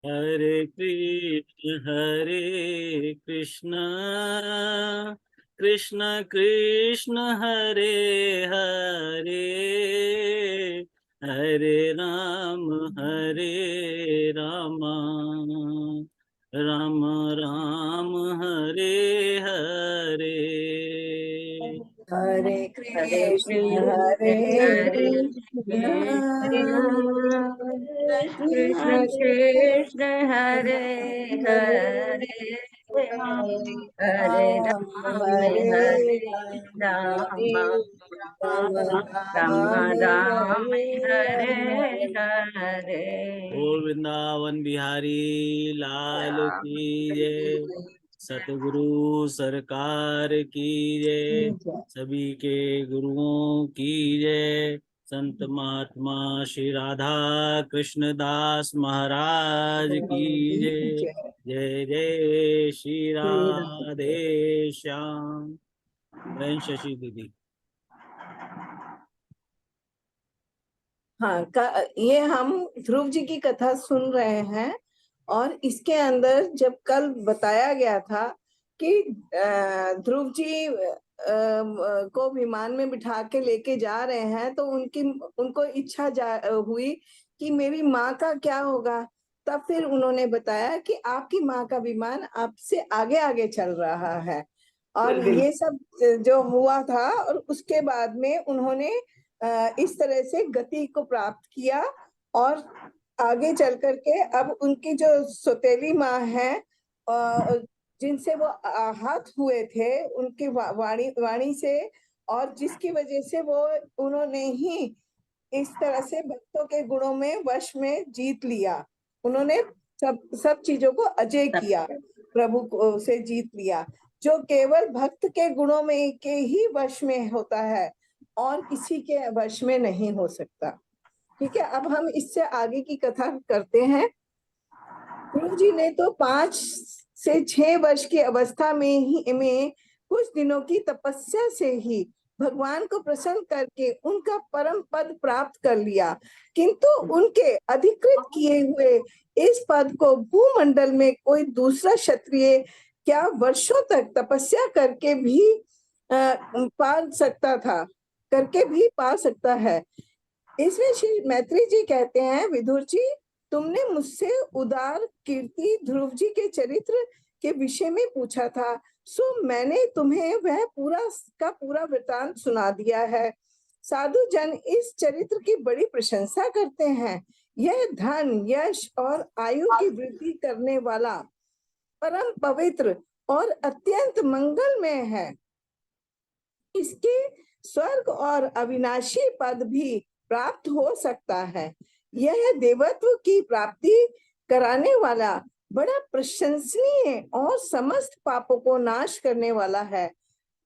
हरे कृष्ण कृष्ण कृष्ण हरे हरे, हरे राम राम राम हरे हरे। हरे हरे कृष्ण कृष्ण हरे हरे कृष्ण कृष्ण हरे हरे, हरे राम हरे राम, राम राम हरे हरे। बोल वृंदावन बिहारी लाल की जय, सतगुरु सरकार की जय, सभी के गुरुओं की जय, संत महात्मा श्री राधा कृष्ण दास महाराज की जय। जय जय श्री राधे श्याम। बहन शशि दीदी। हाँ, ये हम ध्रुव जी की कथा सुन रहे हैं और इसके अंदर जब कल बताया गया था कि ध्रुव जी को विमान में बिठा के लेके जा रहे हैं, तो उनको इच्छा हुई कि मेरी माँ का क्या होगा। तब फिर उन्होंने बताया कि आपकी माँ का विमान आपसे आगे आगे चल रहा है, और ये सब जो हुआ था। और उसके बाद में उन्होंने इस तरह से गति को प्राप्त किया, और आगे चल करके अब उनकी जो सौतेली माँ है, जिनसे वो आहत हुए थे उनकी वाणी से, और जिसकी वजह से वो उन्होंने ही इस तरह से भक्तों के गुणों में वश में जीत लिया। उन्होंने सब चीजों को अजय किया, प्रभु को से जीत लिया, जो केवल भक्त के गुणों में के ही वश में होता है और किसी के वश में नहीं हो सकता। ठीक है, अब हम इससे आगे की कथा करते हैं। गुरु जी ने तो 5 से 6 वर्ष की अवस्था में कुछ दिनों की तपस्या से ही भगवान को प्रसन्न करके उनका परम पद प्राप्त कर लिया, किंतु उनके अधिकृत किए हुए इस पद को भूमंडल में कोई दूसरा क्षत्रिय क्या वर्षों तक तपस्या करके भी पा सकता है। इसमें श्री मैत्री जी कहते हैं, विदुर जी, तुमने मुझसे उदार कीर्ति ध्रुव जी के चरित्र के विषय में पूछा था, सो मैंने तुम्हें वह पूरा वृतांत सुना दिया है। साधु जन इस चरित्र की बड़ी प्रशंसा करते हैं। यह धन, यश और आयु की वृद्धि करने वाला परम पवित्र और अत्यंत मंगलमय है। इसके स्वर्ग और अविनाशी पद भी प्राप्त हो सकता है। यह देवत्व की प्राप्ति कराने वाला बड़ा प्रशंसनीय और समस्त पापों को नाश करने वाला है।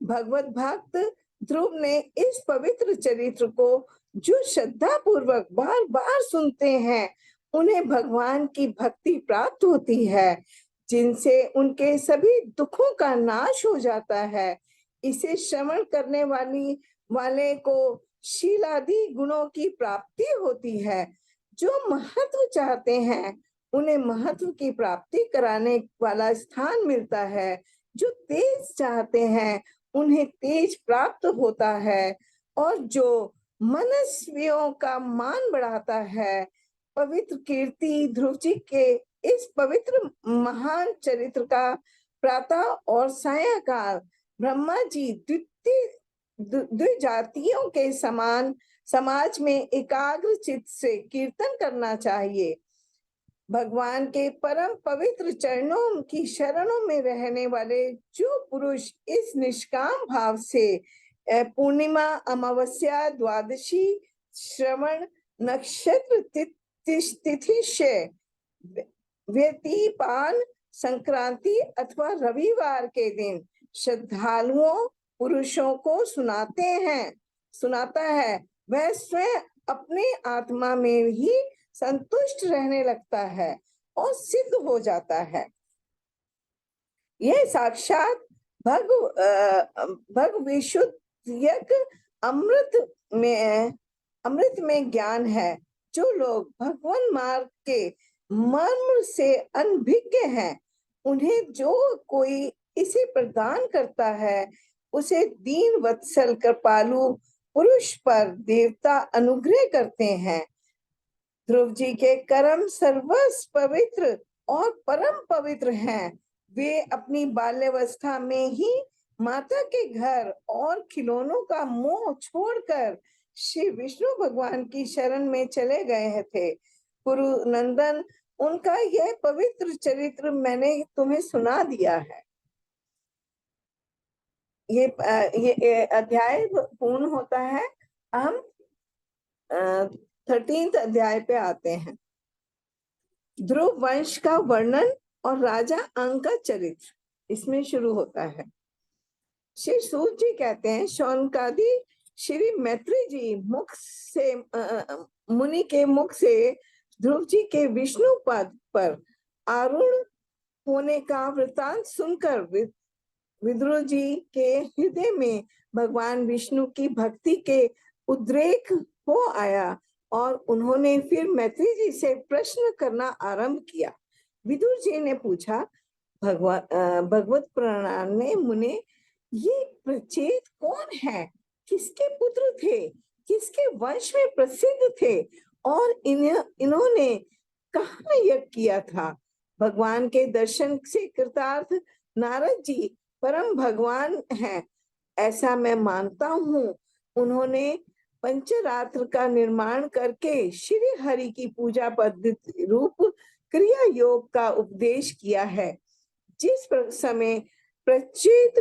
भगवत भक्त ध्रुव ने इस पवित्र चरित्र को जो श्रद्धा पूर्वक बार बार सुनते हैं, उन्हें भगवान की भक्ति प्राप्त होती है, जिनसे उनके सभी दुखों का नाश हो जाता है। इसे श्रवण करने वाले को शीलादि गुणों की प्राप्ति होती है। जो महत्व चाहते हैं उन्हें महत्व की प्राप्ति कराने वाला स्थान मिलता है। जो तेज चाहते हैं उन्हें तेज प्राप्त होता है, और जो मनस्वियों का मान बढ़ाता है। पवित्र कीर्ति ध्रुव जी के इस पवित्र महान चरित्र का प्रातः और सायंकाल ब्रह्मा जी द्विजातियों के समान समाज में एकाग्र चित्त से कीर्तन करना चाहिए। भगवान के परम पवित्र चरणों की शरणों में रहने वाले जो पुरुष इस निष्काम भाव से पूर्णिमा, अमावस्या, द्वादशी, श्रवण नक्षत्र तिथि से व्यतीपान संक्रांति अथवा रविवार के दिन श्रद्धालुओं पुरुषों को सुनाता है, वह स्वयं अपने आत्मा में ही संतुष्ट रहने लगता है और सिद्ध हो जाता है। यह साक्षात भग विशुद्ध अमृत में ज्ञान है। जो लोग भगवान मार्ग के मर्म से अनभिज्ञ हैं। उन्हें जो कोई इसे प्रदान करता है उसे दीन वत्सल कृपालु पुरुष पर देवता अनुग्रह करते हैं। ध्रुव जी के कर्म सर्वस्व पवित्र और परम पवित्र हैं। वे अपनी बाल्यावस्था में ही माता के घर और खिलौनों का मोह छोड़कर श्री विष्णु भगवान की शरण में चले गए थे। गुरु नंदन, उनका यह पवित्र चरित्र मैंने तुम्हें सुना दिया है। ये अध्याय पूर्ण होता है। हम 13th अध्याय पे आते हैं। ध्रुव वंश का वर्णन और राजा अंक का चरित्र इसमें शुरू होता है। श्री सूत जी कहते हैं, शौनकादि श्री मैत्री जी मुख से मुनि के मुख से ध्रुव जी के विष्णु पद पर आरूढ़ होने का वृतांत सुनकर विदुर जी के हृदय में भगवान विष्णु की भक्ति के उद्रेक हो आया और उन्होंने फिर मैत्री जी से प्रश्न करना आरंभ किया। विदुर जी ने पूछा, भगवत प्रणाम मुने, ये प्रचेत कौन है? किसके पुत्र थे? किसके वंश में प्रसिद्ध थे? और इन्होंने कहाँ यज्ञ किया था? भगवान के दर्शन से कृतार्थ नारद जी परम भगवान हैं, ऐसा मैं मानता हूँ। उन्होंने पंचरात्र का निर्माण करके श्री हरि की पूजा पद्धति रूप क्रिया योग का उपदेश किया है। जिस समय प्रचेत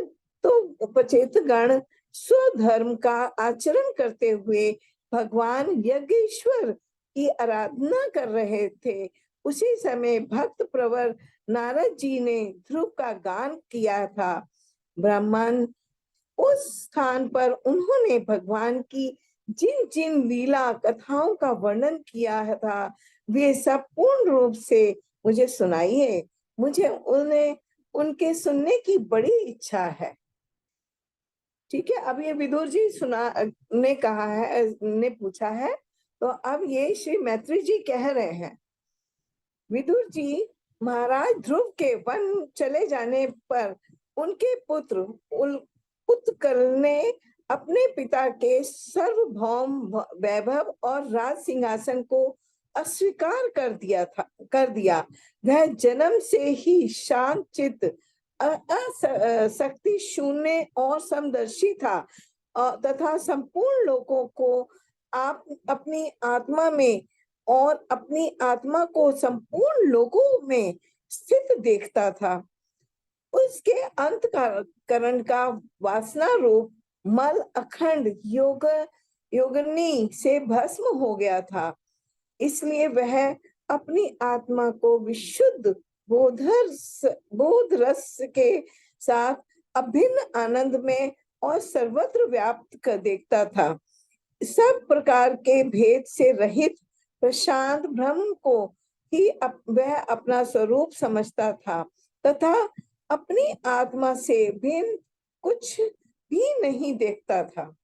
गण स्वधर्म का आचरण करते हुए भगवान यज्ञेश्वर की आराधना कर रहे थे, उसी समय भक्त प्रवर नारद जी ने ध्रुव का गान किया था। ब्राह्मण उस स्थान पर उन्होंने भगवान की जिन जिन लीला कथाओं का वर्णन किया था, वे सब पूर्ण रूप से मुझे सुनाइए। मुझे उन्हें उनके सुनने की बड़ी इच्छा है। ठीक है, अब ये विदुर जी ने कहा है, ने पूछा है, तो अब ये श्री मैत्री जी कह रहे हैं। विदुर जी, महाराज ध्रुव के वन चले जाने पर उनके पुत्र उत्कल ने अपने पिता के सार्वभौम वैभव और राज सिंहासन को अस्वीकार कर दिया। वह जन्म से ही शांत चित्त, शक्ति शून्य और समदर्शी था तथा संपूर्ण लोगों को आप अपनी आत्मा में और अपनी आत्मा को संपूर्ण लोगों में स्थित देखता था। उसके अंतःकरण का वासना रूप मल अखंड योगनी से भस्म हो गया था। इसलिए वह अपनी आत्मा को विशुद्ध बोध रस के साथ अभिन्न आनंद में और सर्वत्र व्याप्त कर देखता था। सब प्रकार के भेद से रहित प्रशांत ब्रह्म को ही वह अपना स्वरूप समझता था तथा अपनी आत्मा से भिन्न कुछ भी नहीं देखता था।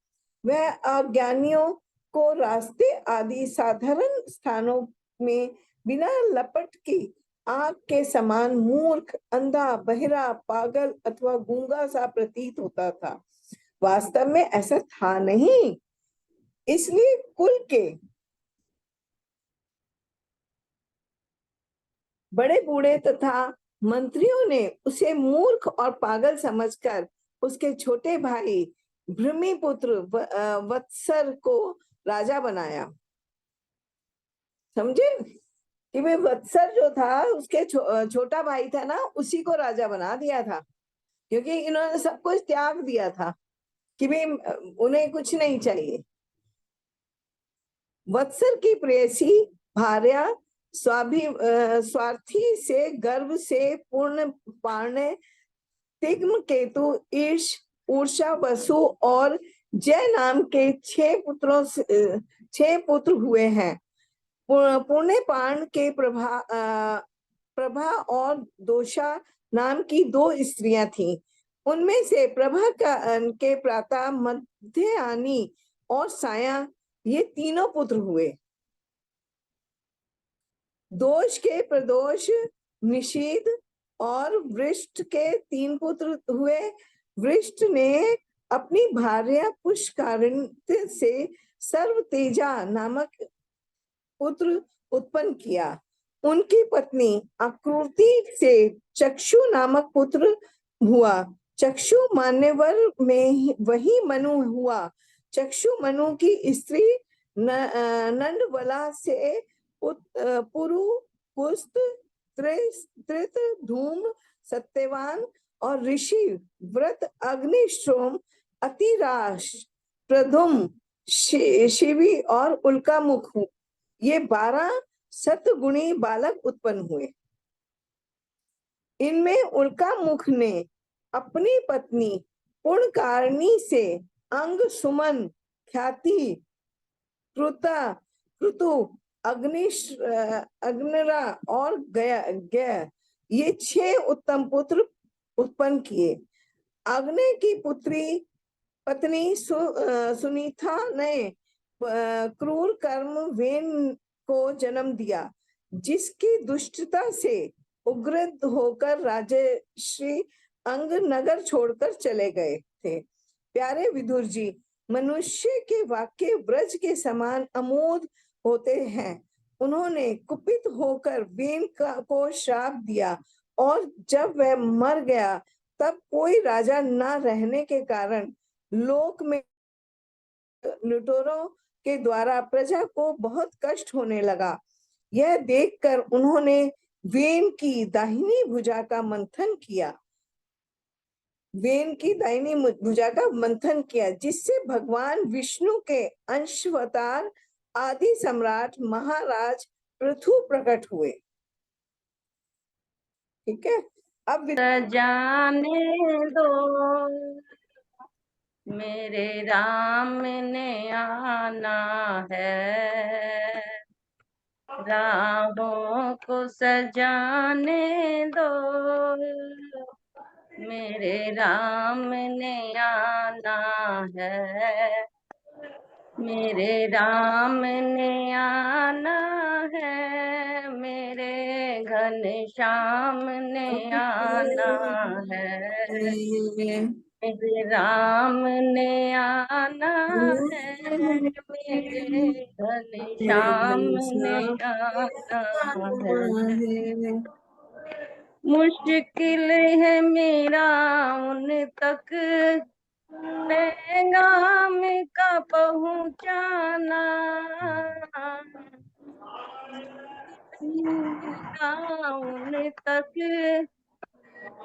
वह अज्ञानियों को रास्ते आदि साधारण स्थानों में बिना लपट की आग के समान मूर्ख, अंधा, बहिरा, पागल अथवा गूंगा सा प्रतीत होता था। वास्तव में ऐसा था नहीं। इसलिए कुल के बड़े बूढ़े तथा मंत्रियों ने उसे मूर्ख और पागल समझकर उसके छोटे भाई भृमिपुत्र वत्सर को राजा बनाया। समझे कि वे वत्सर जो था उसके छोटा भाई था ना, उसी को राजा बना दिया था, क्योंकि इन्होंने सब कुछ त्याग दिया था कि भाई उन्हें कुछ नहीं चाहिए। वत्सर की प्रेयसी भार्या स्वार्थी से गर्व से पूर्ण पाण्य, तिग्म केतु, ईर्ष, ऊर्षा, वसु और जय नाम के 6 पुत्र हुए हैं। पुण्य पाण के प्रभा और दोषा नाम की 2 स्त्रियां थीं। उनमें से प्रभा के प्राता, मध्यानी और साया, ये तीनों पुत्र हुए। दोष के प्रदोष निषीद और वृष्ट के 3 पुत्र हुए। वृष्ट ने अपनी भार्या पुष्करिणी से सर्व तेजा नामक पुत्र उत्पन्न किया। उनकी पत्नी आकृति से चक्षु नामक पुत्र हुआ। चक्षु मान्यवर में वही मनु हुआ। चक्षु मनु की स्त्री नंदवला से पुरु पुस्त त्रित धूम सत्यवान और ऋषि व्रत अग्निश्रोम अतिराश प्रधुम शिवी और उल्कामुख ये 12 सतगुणी बालक उत्पन्न हुए। इनमें उल्कामुख ने अपनी पत्नी पुण्यकारिणी से अंग सुमन ख्याति कृतु अग्निरा और गया ये 6 उत्तम पुत्र उत्पन्न किए। अग्नि की पुत्री पत्नी सुनीता ने क्रूर कर्म वेन को जन्म दिया, जिसकी दुष्टता से उग्र होकर राजश्री अंग नगर छोड़कर चले गए थे। प्यारे विदुर जी, मनुष्य के वाक्य ब्रज के समान अमोद होते हैं। उन्होंने कुपित होकर वेन को श्राप दिया और जब वह मर गया तब कोई राजा न रहने के कारण लोक में लुटेरों के द्वारा प्रजा को बहुत कष्ट होने लगा। यह देखकर उन्होंने वेन की दाहिनी भुजा का मंथन किया। वेन की दाहिनी भुजा का मंथन किया, जिससे भगवान विष्णु के अंशावतार आदि सम्राट महाराज पृथु प्रकट हुए। ठीक है, अब जाने दो मेरे राम ने आना है, राहों को सजाने दो मेरे राम ने आना है, मेरे राम ने आना है, मेरे घनश्याम ने आना है, मेरे राम ने आना है, मेरे घनश्याम ने आना है। मुश्किल है मेरा उन तक पैगाम का पहुंचाना, उन तक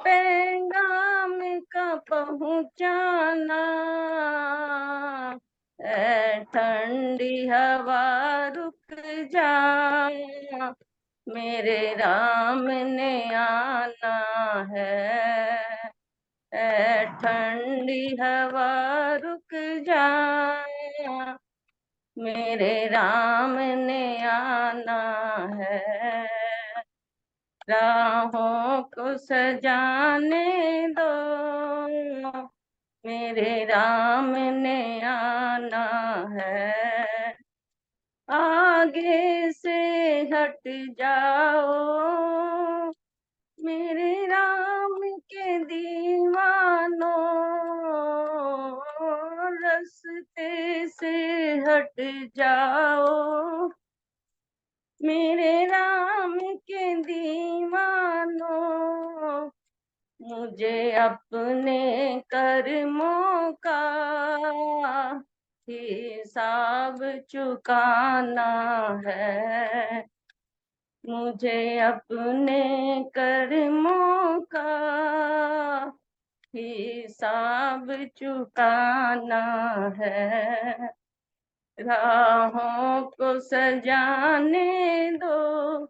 पैगाम का पहुंचाना, ठंडी हवा रुक जा मेरे राम ने आना है, ठंडी हवा रुक जा मेरे राम ने आना है, राहों को सजाने दो मेरे राम ने आना है, आगे से हट जाओ मेरे राम के दीवानों, रास्ते से हट जाओ मेरे राम के दीवानों, मुझे अपने कर्मों का हिसाब चुकाना है, मुझे अपने कर्मों का हिसाब चुकाना है, राहों को सजाने दो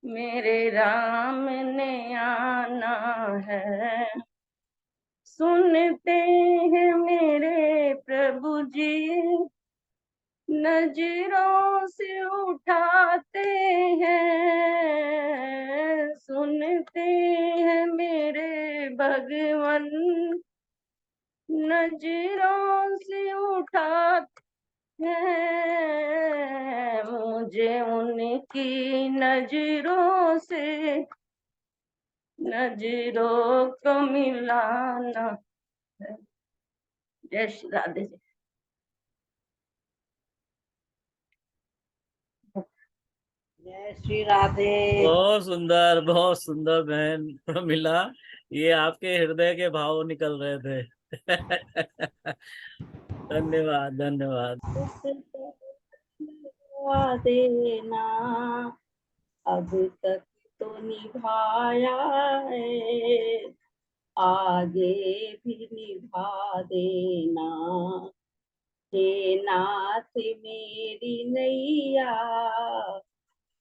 मेरे राम ने आना है। सुनते हैं मेरे प्रभु जी नजरों से उठाते हैं, सुनते हैं मेरे भगवन नजरों से उठाते है, मुझे उनकी नजरों से नजरों को मिलाना है। जय श्री राधे जी। जय श्री राधे। बहुत सुंदर बहन प्रमिला, ये आपके हृदय के भाव निकल रहे थे। धन्यवाद धन्यवाद। निभा देना, अब तक तो निभाया है, आगे भी निभा देना। हे नाथ मेरी नैया,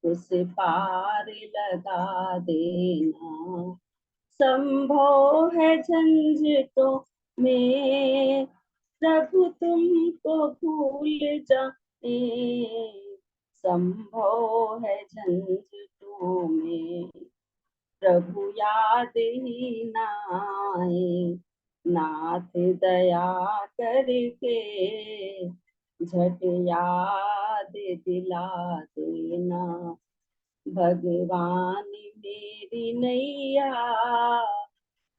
उस पार लगा देना। संभव है झंझटों में प्रभु तुमको भूल जाए, संभव है झंझटों में प्रभु याद ही ना आए। नाथ दया करके झट याद दिला देना। भगवान मेरी नैया,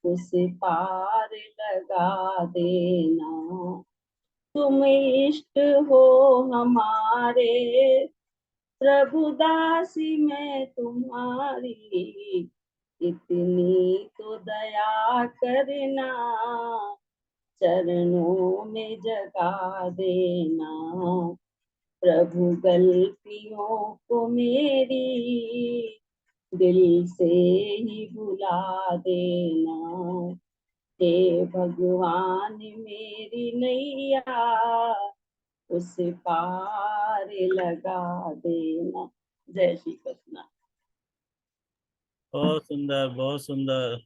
उस पार लगा देना। तुम इष्ट हो हमारे, प्रभु दासी मैं तुम्हारी, इतनी तो दया करना, चरणों में जगा देना। प्रभु गलतियों को मेरी दिल से ही भुला देना। हे भगवान मेरी नैया, उस पार लगा देना। जय श्री कृष्ण। बहुत सुंदर बहुत सुंदर।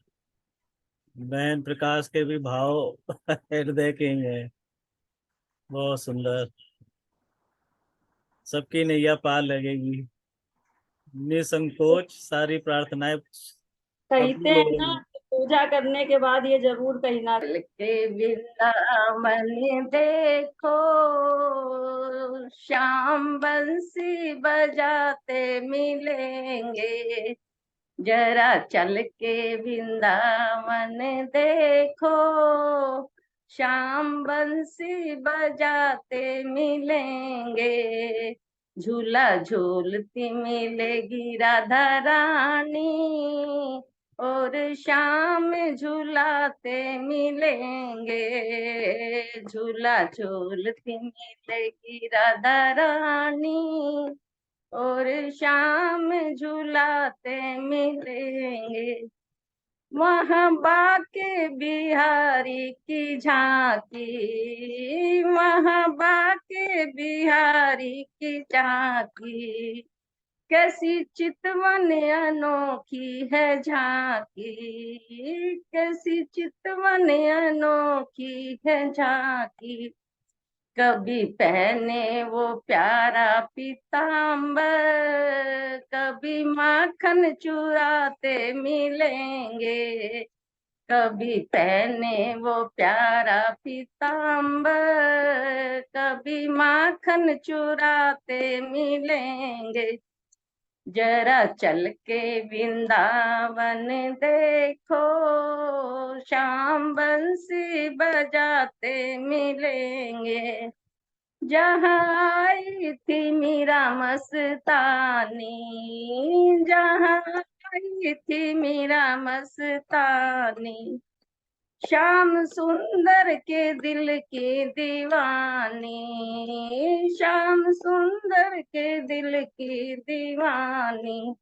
बहन प्रकाश के भी भाव हृदय के ही हैं। बहुत सुंदर। सबकी नैया पार लगेगी, निसंकोच सारी प्रार्थनाएं कहते कबूल हैं ना, होगी। पूजा करने के बाद ये जरूर कहना। चल के वृंदावन देखो, श्याम बंसी बजाते मिलेंगे। जरा चल के वृंदावन देखो, श्याम बंसी बजाते मिलेंगे। झूला झूलती मिलेगी राधा रानी, और शाम झूलाते मिलेंगे। झूला झूलती मिलेगी राधा रानी, और शाम झूलाते मिलेंगे। वहाँ बाके बिहारी की झांकी, वहाँ बाके बिहारी की झांकी, कैसी चितवन अनोखी है झांकी, कैसी चितवन अनोखी है झांकी। कभी पहने वो प्यारा पीताम्बर, कभी माखन चुराते मिलेंगे। कभी पहने वो प्यारा पीताम्बर, कभी माखन चुराते मिलेंगे। जरा चल के वृंदावन देखो, श्याम बंसी बजाते मिलेंगे। जहाँ आई थी मीरा मस्तानी, जहाँ आई थी मीरा मस्तानी, श्याम सुंदर के दिल की दीवानी, श्याम सुंदर के दिल की दीवानी।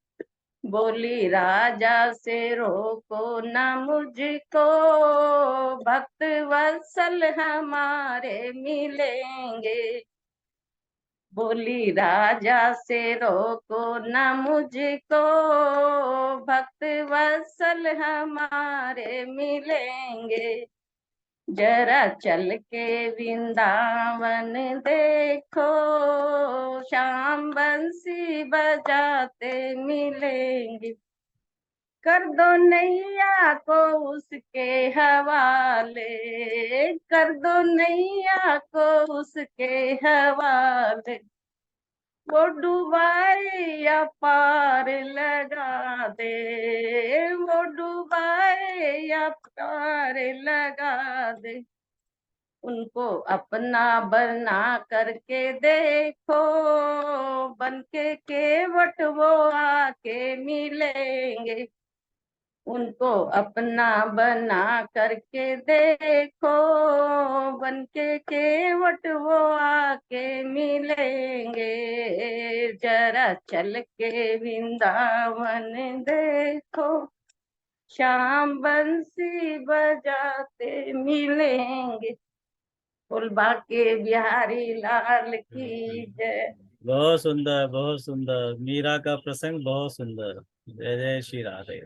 बोली राजा से रोको न मुझको, भक्त वत्सल हमारे मिलेंगे। बोली राजा से रोको न मुझको, भक्त वत्सल हमारे मिलेंगे। जरा चल के वृंदावन देखो, श्याम बंसी बजाते मिलेंगे। कर दो नैया को उसके हवाले, कर दो नैया को उसके हवाले, वो डुबाए या पार लगा दे, वो डुबाए या पार लगा दे। उनको अपना बना करके देखो, बन के केवट वो आके मिलेंगे। उनको अपना बना करके देखो, बन के केवट वो आके मिलेंगे। जरा चल के वृंदावन देखो, श्याम बंसी बजाते मिलेंगे। बोल बाके बिहारी लाल की जय। बहुत सुंदर, बहुत सुंदर। मीरा का प्रसंग बहुत सुंदर। जय जय श्री राधे।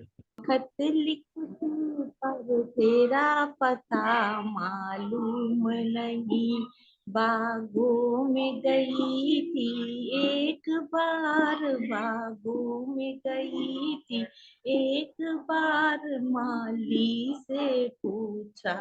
खत लिखूं पर तेरा पता मालूम नहीं, बागों में गई थी एक बार, बागों में गई थी एक बार, माली से पूछा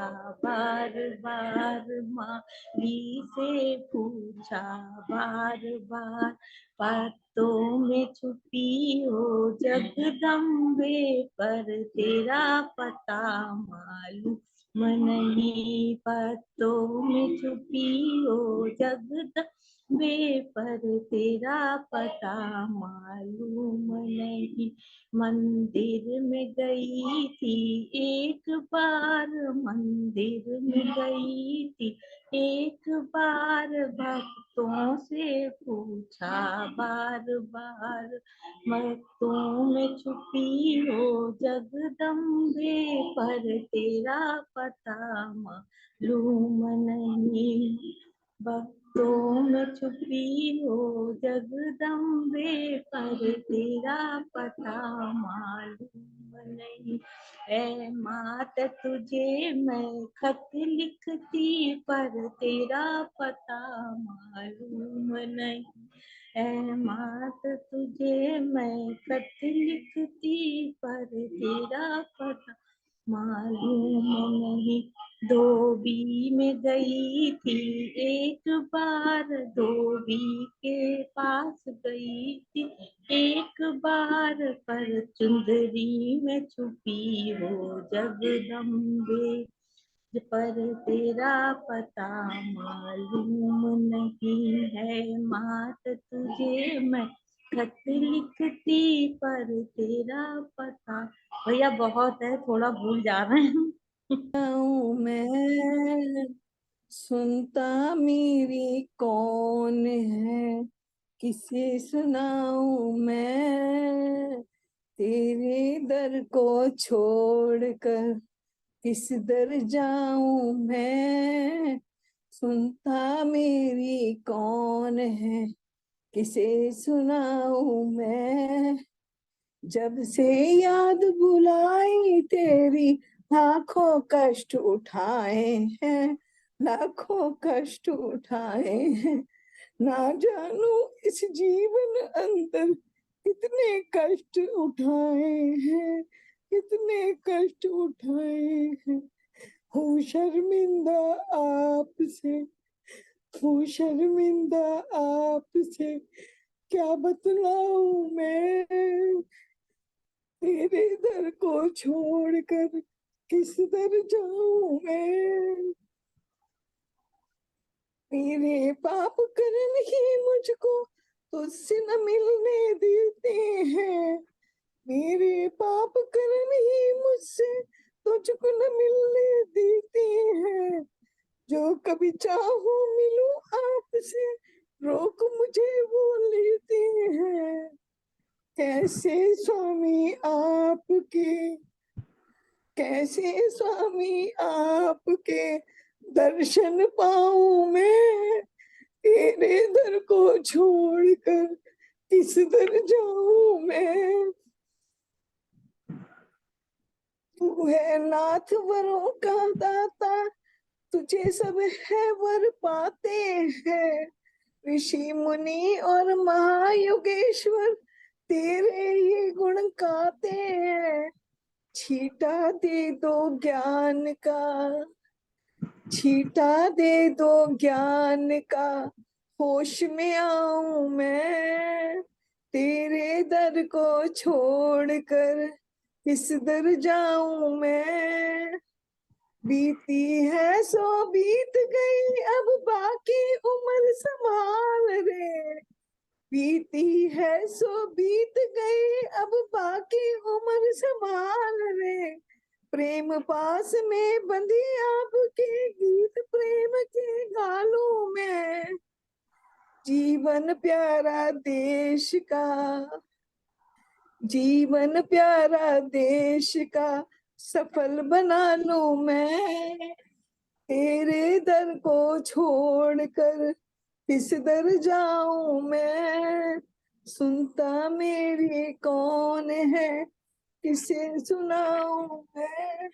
बार बार, माली से पूछा बार बार, बातों में छुपी हो जगदम्बे, पर तेरा पता मालूम नहीं, बातों में छुपी हो जगदम्बे, पर तेरा पता मालूम नहीं। मंदिर में गई थी एक बार, मंदिर में गई थी एक बार, भक्तों से पूछा बार बार, भक्तों में छुपी हो जगदम्बे, पर तेरा पता मालूम नहीं, भक्तों में छुपी हो जगदम्बे, पर तेरा पता मालूम नहीं। ऐ मात तुझे मैं खत लिखती, पर तेरा पता मालूम नहीं, ऐ मात तुझे मैं खत लिखती, पर तेरा पता मालूम नहीं। धोबी में गई थी एक बार, धोबी के पास गई थी एक बार, पर चुंदरी में छुपी हो जगदम्बे, पर तेरा पता मालूम नहीं है। मात तुझे मैं खत लिखती, पर तेरा पता, भैया बहुत है, थोड़ा भूल जा रहे हैं। मैं सुनता मेरी कौन है, किसे सुनाऊं मैं, तेरे दर को छोड़कर किस दर जाऊं मैं, सुनता मेरी कौन है, किसे सुनाऊं मैं, जब से याद बुलाई तेरी लाखों कष्ट उठाए हैं, लाखों कष्ट उठाए हैं, ना जानू इस जीवन अंदर कितने कष्ट उठाए हैं, कितने कष्ट उठाए हैं। हूँ शर्मिंदा आपसे, हूँ शर्मिंदा आपसे, क्या बतलाऊं मैं, तेरे दर को छोड़कर किस दर जाऊं मैं, मेरे पाप कर्म ही मुझको तुझसे न मिलने देते हैं, मेरे पाप कर्म ही मुझसे तुझको न मिलने देते हैं, जो कभी चाहूं मिलूं आपसे रोक मुझे वो लेते हैं, कैसे स्वामी आपके, कैसे स्वामी आपके दर्शन पाऊं मैं, तेरे दर को छोड़कर किस दर जाऊं मैं, तू है नाथ वरों का दाता, तुझे सब है वर पाते हैं, ऋषि मुनि और महायोगेश्वर तेरे ये गुण गाते हैं, छीटा दे दो ज्ञान का, छीटा दे दो ज्ञान का, होश में आऊं मैं, तेरे दर को छोड़कर किस दर जाऊं मैं। बीती है सो बीत गई, अब बाकी उम्र संभाल रे। बीती है सो बीत गई, अब बाकी उम्र संभाल रे। प्रेम पास में बंधी आपके, गीत प्रेम के गालू में। जीवन प्यारा देश का, जीवन प्यारा देश का, सफल बना लूं मैं, तेरे दर को छोड़कर किस दर जाऊं मैं। सुनता मेरी कौन है, किसे सुनाऊं मैं।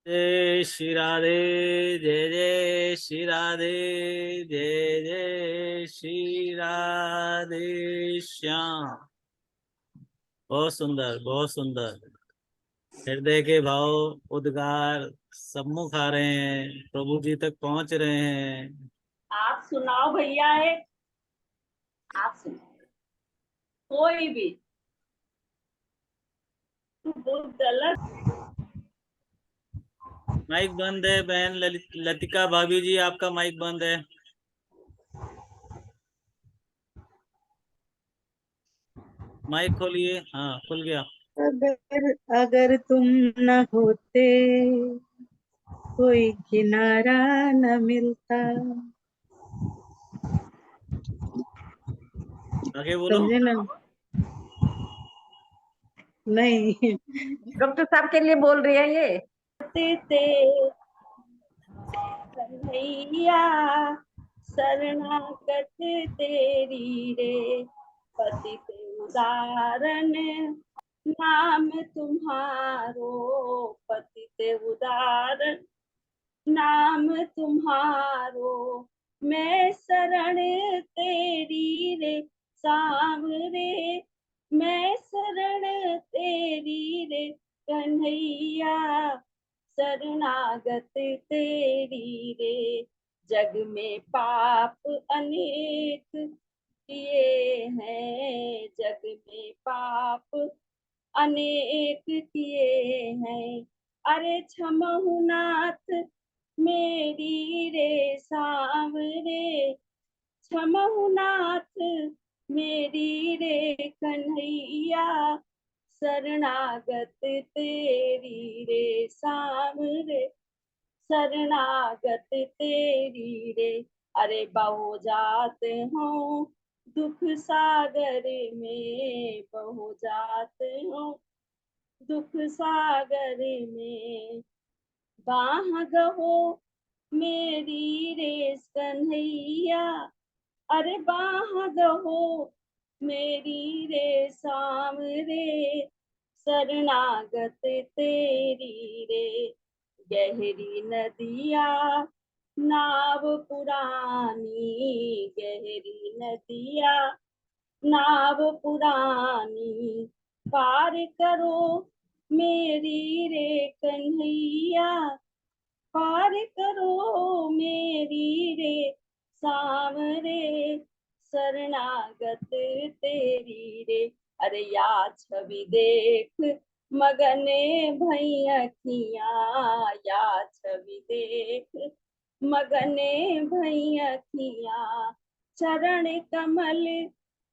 जय श्री राधे, जय जय श्री राधे, जय जय श्री राधे श्याम। बहुत सुंदर, बहुत सुंदर। हृदय के भाव, उद्गार सम्मुख आ रहे हैं, प्रभु जी तक पहुंच रहे हैं। आप सुनाओ भैया, एक आप सुनाओ, कोई भी। तू बोल गलत। माइक बंद है बहन लतिका भाभी जी, आपका माइक बंद है। माइक खोलिए। हाँ, खुल गया। अगर अगर तुम न होते कोई किनारा न मिलता। आगे बोलो। समझे ना? नहीं, डॉक्टर साहब के लिए बोल रही है ये। ते कन्हैया शरणागत तेरी रे, पतित उदाहरण नाम तुम्हारो, पतित उदाहरण नाम तुम्हारो। मैं शरण तेरी रे सांवरे, मैं शरण तेरी रे कन्हैया, शरणागत तेरी रे। जग में पाप अनेक किए हैं, जग में पाप अनेक किए हैं। अरे क्षमहु नाथ मेरी रे सांवरे, क्षमहु नाथ मेरी रे कन्हैया, शरणागत तेरी रे सांवरे, शरणागत तेरी रे। अरे बहो जात हूँ दुख सागर में, बहो जात हूँ दुख सागर में। बाह गहो मेरी रे कन्हैया, अरे बाह गहो मेरी रे सांवरे, शरणागत तेरी रे। गहरी नदिया नाव पुरानी, गहरी नदिया नाव पुरानी, पार करो मेरी रे कन्हैया, पार करो मेरी रे सांवरे, शरणागत तेरी रे। अरे या छवि देख मगने भई अखियाँ, या छवि देख मगने भई अखियाँ, चरण कमल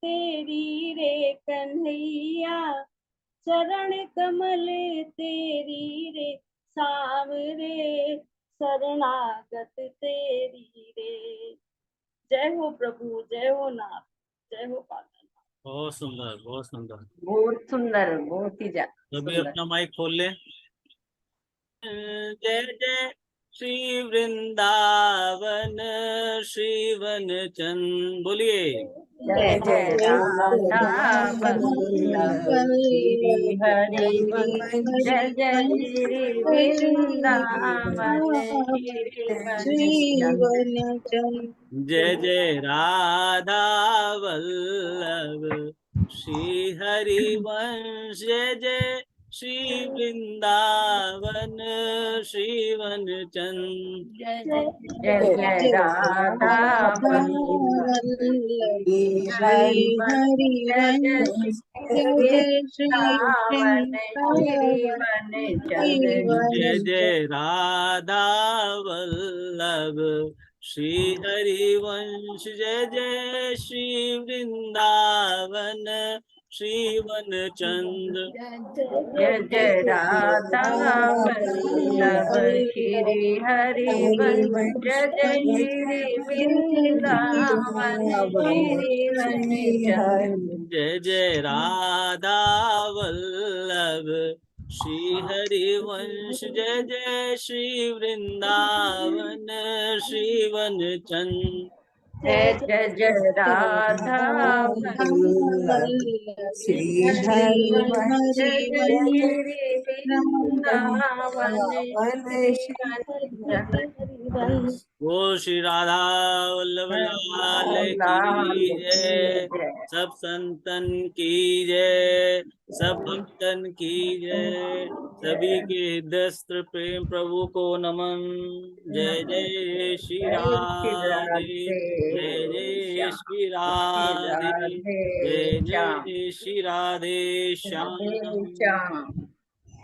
तेरी रे कन्हैया, चरण कमल तेरी रे सांवरे, शरणागत तेरी रे। जय हो प्रभु, जय हो नाथ, जय हो पातन। बहुत सुंदर, बहुत सुंदर। बहुत सुंदर, बहुत ही सभी सुंदर। अपना माइक खोल ले। जय जय श्री वृंदावन श्री वन चंद, बोलिए। जय जय राधा वल्लभ श्री हरि, जय जय श्री वृंदावन श्रीवन चंद। जय जय राधा वल्लभ श्री हरिवंश जय जय श्री वृंदावन श्रीवन चंद्र जय जय राधा वल्लभी हरि श्री जय जय हरिवंश जय श्री वृंदावन वृंदावन श्रीवन जय श्रीवन जय राधा वल्लभ श्री हरिवंश जय जय श्री वृंदावन श्रीवन चंद्र जय जय राधा वल्लभ श्री हरिवंश जय जय श्री वृंदावन श्रीवन चंद्र जय जय राधा वल्लभ श्री हरिवंश जय जय श्री वृंदावन श्रीवन चंद्र जय जय जय राधा वल्लभ श्री हरिवंश जय जय जय जय श्री वृंदावन श्रीवन चंद्र वो श्री राधा वल्लभ लाल की जय, सब संतन की जय, सब भक्तन की जय, सभी के हृदयस्थ प्रेम प्रभु को नमन। जय जय श्री राधे, जय जय श्री राधे, जय जय श्री राधे श्याम।